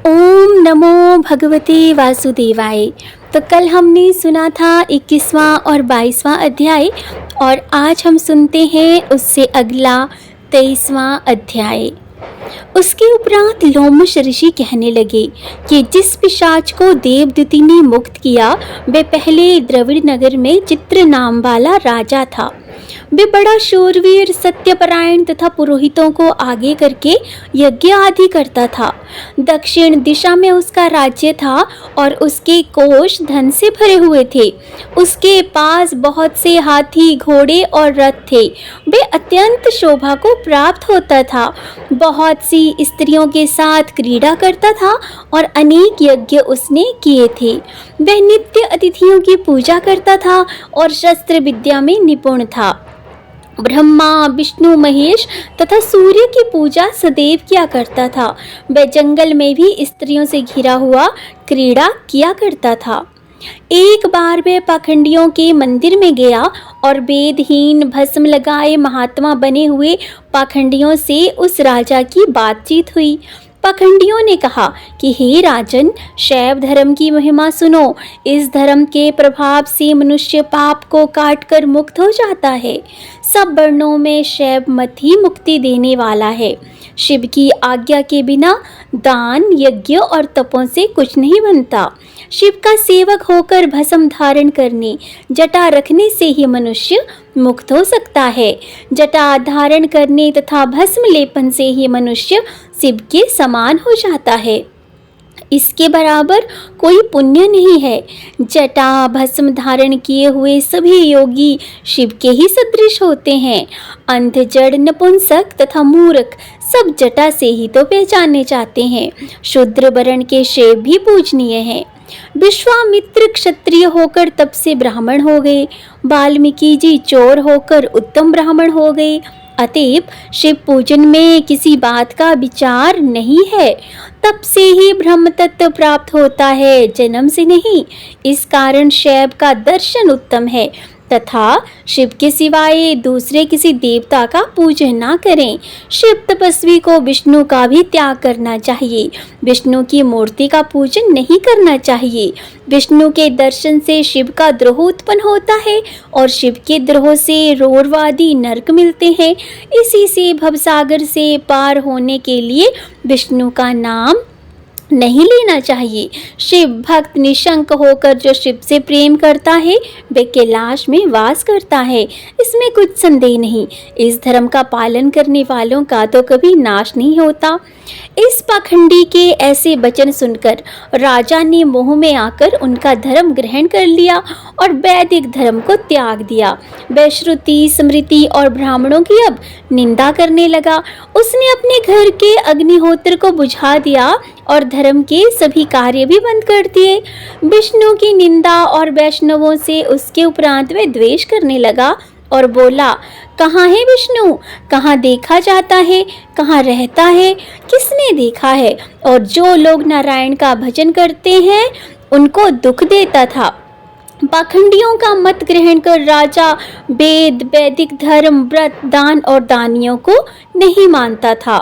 ओम नमो भगवते वासुदेवाय। तो कल हमने सुना था 21वां और 22वां अध्याय और आज हम सुनते हैं उससे अगला 23वां अध्याय। उसके उपरांत लोमश ऋषि कहने लगे कि जिस पिशाच को देवदूती ने मुक्त किया वे पहले द्रविड़ नगर में चित्र नाम वाला राजा था। वे बड़ा शूरवीर, सत्यपरायण तथा पुरोहितों को आगे करके यज्ञ आदि करता था। दक्षिण दिशा में उसका राज्य था और उसके कोष धन से भरे हुए थे। उसके पास बहुत से हाथी, घोड़े और रथ थे। वे अत्यंत शोभा को प्राप्त होता था। बहुत सी स्त्रियों के साथ क्रीड़ा करता था और अनेक यज्ञ उसने किए थे। वह नित्य अतिथियों की पूजा करता था और शस्त्र विद्या में निपुण था। ब्रह्मा, विष्णु, महेश तथा सूर्य की पूजा सदैव किया करता था। वह जंगल में भी स्त्रियों से घिरा हुआ क्रीड़ा किया करता था। एक बार वह पाखंडियों के मंदिर में गया और वेदहीन, भस्म लगाए महात्मा बने हुए पाखंडियों से उस राजा की बातचीत हुई। पाखंडियों ने कहा कि हे राजन, शैव धर्म की महिमा सुनो। इस धर्म के प्रभाव से मनुष्य पाप को काटकर मुक्त हो जाता है। सब वर्णों में शैव मत ही मुक्ति देने वाला है। शिव की आज्ञा के बिना दान, यज्ञ और तपों से कुछ नहीं बनता। शिव का सेवक होकर भस्म धारण करने, जटा रखने से ही मनुष्य मुक्त हो सकता है। जटा धारण करने तथा भस्म लेपन से ही मनुष्य शिव के समान हो जाता है। इसके बराबर कोई पुण्य नहीं है। जटा भस्म धारण किए हुए सभी योगी शिव के ही सदृश होते हैं। अंध, जड़, नपुंसक तथा मूर्ख सब जटा से ही तो पहचाने जाते हैं। शूद्र वर्ण के शिव भी पूजनीय हैं। विश्वामित्र क्षत्रिय होकर तप से ब्राह्मण हो गए। वाल्मीकि जी चोर होकर उत्तम ब्राह्मण हो गए। अतएव शिव पूजन में किसी बात का विचार नहीं है। तप से ही ब्रह्म तत्व प्राप्त होता है, जन्म से नहीं। इस कारण शैव का दर्शन उत्तम है तथा शिव के सिवाय दूसरे किसी देवता का पूजन ना करें। शिव तपस्वी को विष्णु का भी त्याग करना चाहिए। विष्णु की मूर्ति का पूजन नहीं करना चाहिए। विष्णु के दर्शन से शिव का द्रोह उत्पन्न होता है और शिव के द्रोह से रोरवादी नरक मिलते हैं। इसी से भवसागर से पार होने के लिए विष्णु का नाम नहीं लेना चाहिए। शिव भक्त निशंक होकर जो शिव से प्रेम करता है वे कैलाश में वास करता है, इसमें कुछ संदेह नहीं। इस धर्म का पालन करने वालों का तो कभी नाश नहीं होता। इस पाखंडी के ऐसे वचन सुनकर राजा ने मोह में आकर उनका धर्म ग्रहण कर लिया और वैदिक धर्म को त्याग दिया। वह श्रुति, स्मृति और ब्राह्मणों की अब निंदा करने लगा। उसने अपने घर के अग्निहोत्र को बुझा दिया और धर्म के सभी कार्य भी बंद कर दिए। विष्णु की निंदा और वैष्णवों से उसके उपरांत वह द्वेष करने लगा और बोला, कहाँ है विष्णु? कहाँ देखा जाता है? कहाँ रहता है? किसने देखा है? और जो लोग नारायण का भजन करते हैं उनको दुख देता था। पाखंडियों का मत ग्रहण कर राजा वेद, वैदिक धर्म, व्रत, दान और दानियों को नहीं मानता था।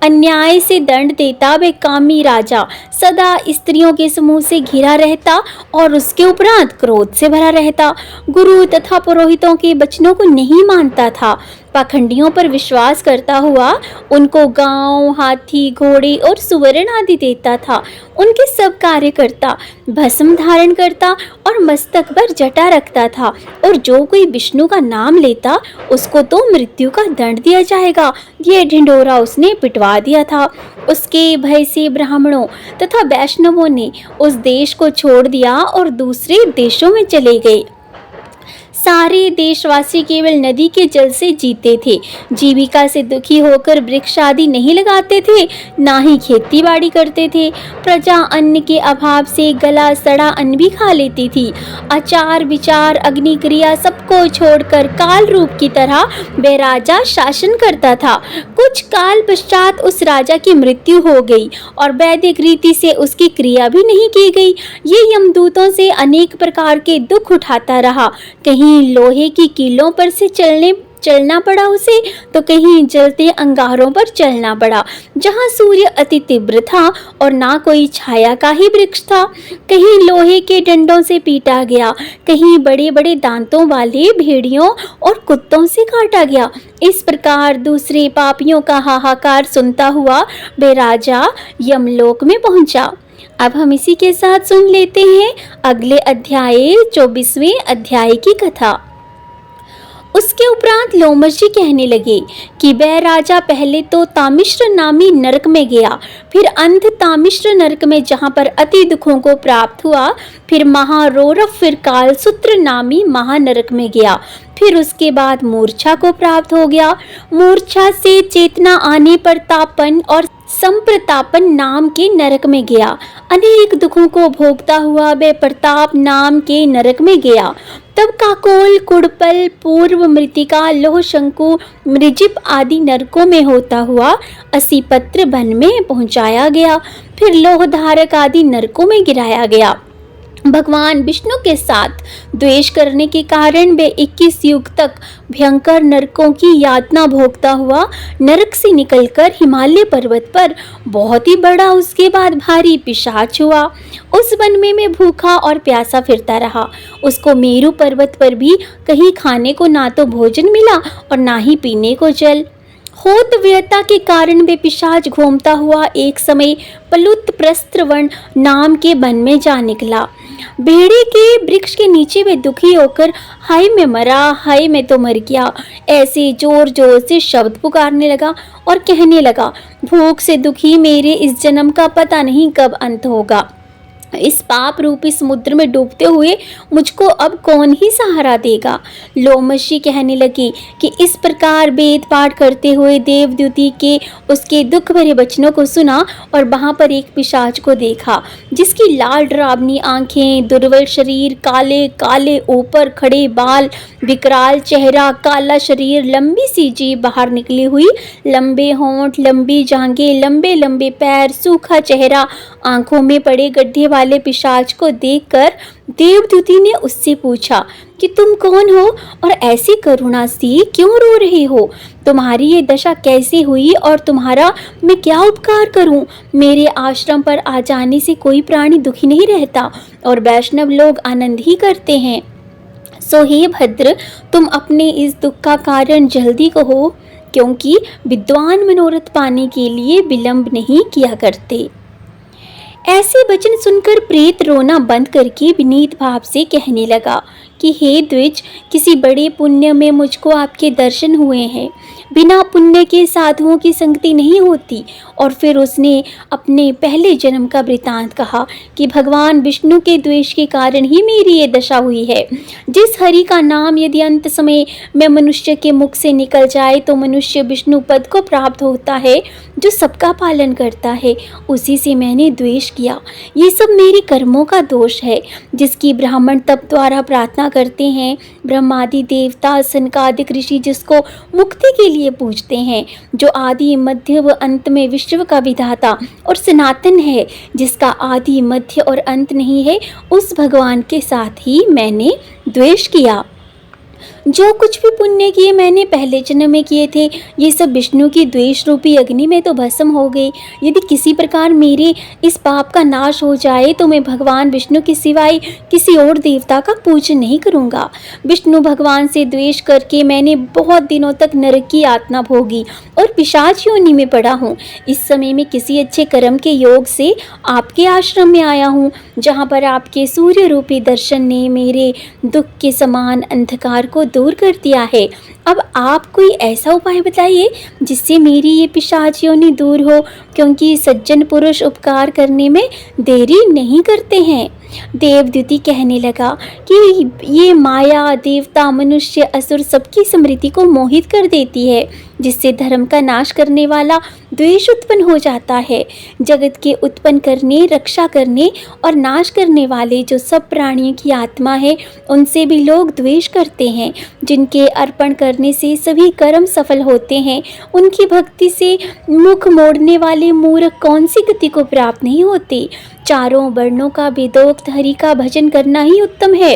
अन्याय से दंड देता वे कामी राजा सदा स्त्रियों के समूह से घिरा रहता और उसके उपरांत क्रोध से भरा रहता। गुरु तथा पुरोहितों के वचनों को नहीं मानता था। पाखंडियों पर विश्वास करता हुआ उनको गांव, हाथी, घोड़े और सुवर्ण आदि देता था। उनके सब कार्य करता, भस्म धारण करता और मस्तक पर जटा रखता था। और जो कोई विष्णु का नाम लेता उसको तो मृत्यु का दंड दिया जाएगा, ये ढिंढोरा उसने पिटवा दिया था। उसके भय से ब्राह्मणों तथा वैष्णवों ने उस देश को छोड़ दिया और दूसरे देशों में चले गए। सारे देशवासी केवल नदी के जल से जीते थे। जीविका से दुखी होकर वृक्ष आदि नहीं लगाते थे, ना ही खेती बाड़ी करते थे। प्रजा अन्न के अभाव से गला सड़ा अन्न भी खा लेती थी। आचार, विचार, अग्नि क्रिया सबको छोड़कर काल रूप की तरह वह राजा शासन करता था। कुछ काल पश्चात उस राजा की मृत्यु हो गई और वैदिक रीति से उसकी क्रिया भी नहीं की गई। ये यमदूतों से अनेक प्रकार के दुख उठाता रहा। कहीं लोहे की कीलों पर से चलने चलना पड़ा उसे, तो कहीं जलते अंगारों पर चलना पड़ा, जहाँ सूर्य अति तीव्र था और ना कोई छाया का ही वृक्ष था। कहीं लोहे के डंडों से पीटा गया, कहीं बड़े बड़े दांतों वाले भेड़ियों और कुत्तों से काटा गया। इस प्रकार दूसरे पापियों का हाहाकार सुनता हुआ वे राजा यमलोक में पहुंचा। अब हम इसी के साथ सुन लेते हैं अगले अध्याय 24वें अध्याय की कथा। उसके उपरांत लोमश जी कहने लगे कि वह राजा पहले तो तामिश्र नामी नरक में गया, फिर अंध तामिश्र नरक में जहाँ पर अति दुखों को प्राप्त हुआ, फिर महारोरव, फिर कालसूत्र नामी महानरक में गया, फिर उसके बाद मूर्छा को प्राप्त हो गया। मूर्छा से चेतना आने पर तापन और संप्रतापन नाम के नरक में गया। अनेक दुखों को भोगता हुआ वह प्रताप नाम के नरक में गया। तब काकोल, कुड़पल, पूर्व मृतिका, लोह शंकु, मृजिप आदि नरकों में होता हुआ असीपत्र वन में पहुंचाया गया। फिर लोहधारक आदि नरकों में गिराया गया। भगवान विष्णु के साथ द्वेष करने के कारण वे 21 युग तक भयंकर नरकों की यातना भोगता हुआ नरक से निकलकर हिमालय पर्वत पर बहुत ही बड़ा उसके बाद भारी पिशाच हुआ। उस वन में मैं भूखा और प्यासा फिरता रहा। उसको मेरु पर्वत पर भी कहीं खाने को ना तो भोजन मिला और ना ही पीने को जल। होत व्यथा के कारण वे पिशाच घूमता हुआ एक समय पलुत प्रस्त्रवन नाम के वन में जा निकला। भेड़े के वृक्ष के नीचे वे दुखी होकर हाय मैं मरा, हाय मैं तो मर गया, ऐसे जोर जोर से शब्द पुकारने लगा और कहने लगा, भूख से दुखी मेरे इस जन्म का पता नहीं कब अंत होगा। इस पाप रूपी समुद्र में डूबते हुए मुझको अब कौन ही सहारा देगा। लोमशी कहने लगी कि इस प्रकार वेद पाठ करते हुए देवद्युति के उसके दुख भरे वचनों को सुना और वहां पर एक पिशाच को देखा, जिसकी लाल डरावनी आंखें, दुर्बल शरीर, काले काले ऊपर खड़े बाल, विकराल चेहरा, काला शरीर, लंबी सी जीभ बाहर निकली हुई, लंबे होंठ, लंबी जांघें, लंबे लंबे पैर, सूखा चेहरा, आंखों में पड़े गड्ढे वाले पिशाच को देखकर देवदूती ने उससे पूछा कि तुम कौन हो और ऐसी करुणा सी क्यों रो रहे हो? तुम्हारी ये दशा कैसे हुई और तुम्हारा मैं क्या उपकार करूं? मेरे आश्रम पर आ जाने से कोई प्राणी दुखी नहीं रहता और वैष्णव लोग आनंद ही करते हैं। सो हे भद्र, तुम अपने इस दुख का कारण जल्दी कहो, क्योंकि विद्वान मनोरथ पाने के लिए विलंब नहीं किया करते। ऐसे वचन सुनकर प्रेत रोना बंद करके विनीत भाव से कहने लगा कि हे द्विज, किसी बड़े पुण्य में मुझको आपके दर्शन हुए हैं। बिना पुण्य के साधुओं की संगति नहीं होती। और फिर उसने अपने पहले जन्म का वृतांत कहा कि भगवान विष्णु के द्वेष के कारण ही मेरी ये दशा हुई है। जिस हरि का नाम यदि अंत समय में मनुष्य के मुख से निकल जाए तो मनुष्य विष्णु पद को प्राप्त होता है, जो सबका पालन करता है। उसी से मैंने द्वेष किया। ये सब मेरे कर्मों का दोष है, जिसकी ब्राह्मण तप द्वारा प्रार्थना करते हैं। ब्रह्मादि देवता, सनकादिक ऋषि जिसको मुक्ति के लिए पूजते हैं, जो आदि मध्य व अंत में विश्व का विधाता और सनातन है, जिसका आदि मध्य और अंत नहीं है, उस भगवान के साथ ही मैंने द्वेष किया। जो कुछ भी पुण्य किए मैंने पहले जन्म में किए थे, ये सब विष्णु की द्वेष रूपी अग्नि में तो भस्म हो गए। यदि किसी प्रकार मेरे इस पाप का नाश हो जाए तो मैं भगवान विष्णु के सिवाय किसी और देवता का पूजन नहीं करूँगा। विष्णु भगवान से द्वेष करके मैंने बहुत दिनों तक नरक की यातना भोगी और पिशाच योनि में पड़ा हूँ। इस समय मैं किसी अच्छे कर्म के योग से आपके आश्रम में आया हूँ, जहाँ पर आपके सूर्य रूपी दर्शन ने मेरे दुख के समान अंधकार को दूर कर दिया है। अब आप कोई ऐसा उपाय बताइए जिससे मेरी ये पिशाच योनि दूर हो, क्योंकि सज्जन पुरुष उपकार करने में देरी नहीं करते हैं। देवद्युति कहने लगा कि ये माया देवता, मनुष्य, असुर सबकी स्मृति को मोहित कर देती है, जिससे धर्म का नाश करने वाला द्वेष उत्पन्न हो जाता है। जगत के उत्पन्न करने, रक्षा करने और नाश करने वाले जो सब प्राणियों की आत्मा है, उनसे भी लोग द्वेष करते हैं। जिनके अर्पण करने से सभी कर्म सफल होते हैं, उनकी भक्ति से मुख मोड़ने वाले मूर्ख कौन सी गति को प्राप्त नहीं होते। चारों वर्णों का वेदोक्त हरि का भजन करना ही उत्तम है।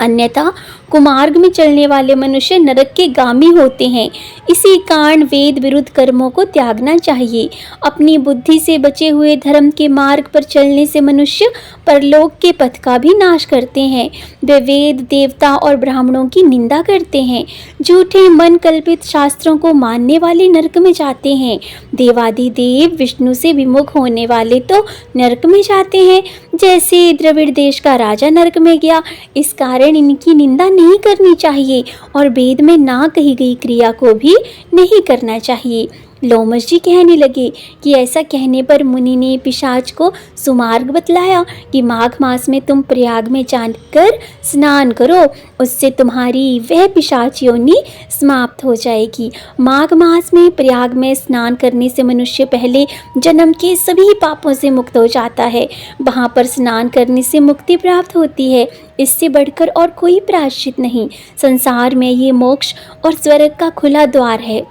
अन्यथा कुमार्ग में चलने वाले मनुष्य नरक के गामी होते हैं। इसी कारण वेद विरुद्ध कर्मों को त्यागना चाहिए। अपनी बुद्धि से बचे हुए धर्म के मार्ग पर चलने से मनुष्य परलोक के पथ का भी नाश करते हैं। वे वेद, देवता और ब्राह्मणों की निंदा करते हैं। झूठे मन कल्पित शास्त्रों को मानने वाले नरक में जाते हैं। देवादिदेव विष्णु से विमुख होने वाले तो नरक में जाते हैं, जैसे द्रविड़ देश का राजा नरक में गया। इस कारण इनकी निंदा नहीं करनी चाहिए और वेद में ना कही गई क्रिया को भी नहीं करना चाहिए। लोमश जी कहने लगे कि ऐसा कहने पर मुनि ने पिशाच को सुमार्ग बतलाया कि माघ मास में तुम प्रयाग में जाकर स्नान करो, उससे तुम्हारी वह पिशाच योनि समाप्त हो जाएगी। माघ मास में प्रयाग में स्नान करने से मनुष्य पहले जन्म के सभी पापों से मुक्त हो जाता है। वहाँ पर स्नान करने से मुक्ति प्राप्त होती है। इससे बढ़कर और कोई प्रायश्चित नहीं। संसार में ये मोक्ष और स्वर्ग का खुला द्वार है।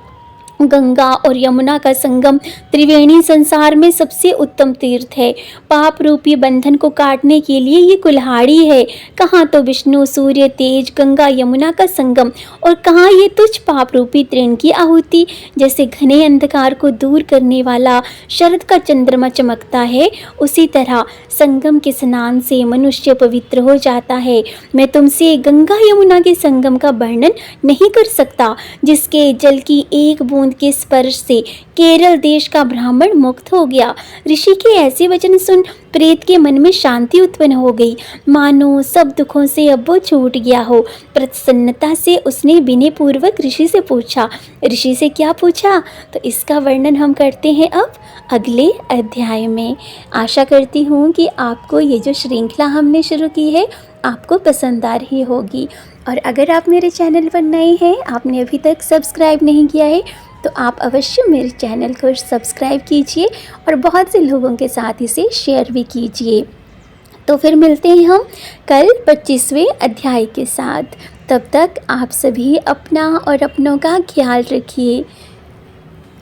गंगा और यमुना का संगम त्रिवेणी संसार में सबसे उत्तम तीर्थ है। पाप रूपी बंधन को काटने के लिए ये कुल्हाड़ी है। कहाँ तो विष्णु, सूर्य, तेज, गंगा, यमुना का संगम और कहाँ ये तुच्छ पाप रूपी तृण की आहुति। जैसे घने अंधकार को दूर करने वाला शरद का चंद्रमा चमकता है, उसी तरह संगम के स्नान से मनुष्य पवित्र हो जाता है। मैं तुमसे गंगा यमुना के संगम का वर्णन नहीं कर सकता, जिसके जल की एक बूंद के स्पर्श से केरल देश का ब्राह्मण मुक्त हो गया। ऋषि के ऐसे वचन सुन प्रेत के मन में शांति उत्पन्न हो गई, मानो सब दुखों से अब वो छूट गया हो। प्रसन्नता से उसने विनय पूर्वक ऋषि से पूछा। ऋषि से क्या पूछा, तो इसका वर्णन हम करते हैं अब अगले अध्याय में। आशा करती हूँ कि आपको ये जो श्रृंखला हमने शुरू की है आपको पसंद आ रही होगी। और अगर आप मेरे चैनल पर नए हैं, आपने अभी तक सब्सक्राइब नहीं किया है, तो आप अवश्य मेरे चैनल को सब्सक्राइब कीजिए और बहुत से लोगों के साथ इसे शेयर भी कीजिए। तो फिर मिलते हैं हम कल 25वें अध्याय के साथ। तब तक आप सभी अपना और अपनों का ख्याल रखिए।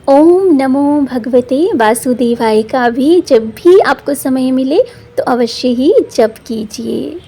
ओम नमो भगवते वासुदेवाय का भी जब भी आपको समय मिले तो अवश्य ही जप कीजिए।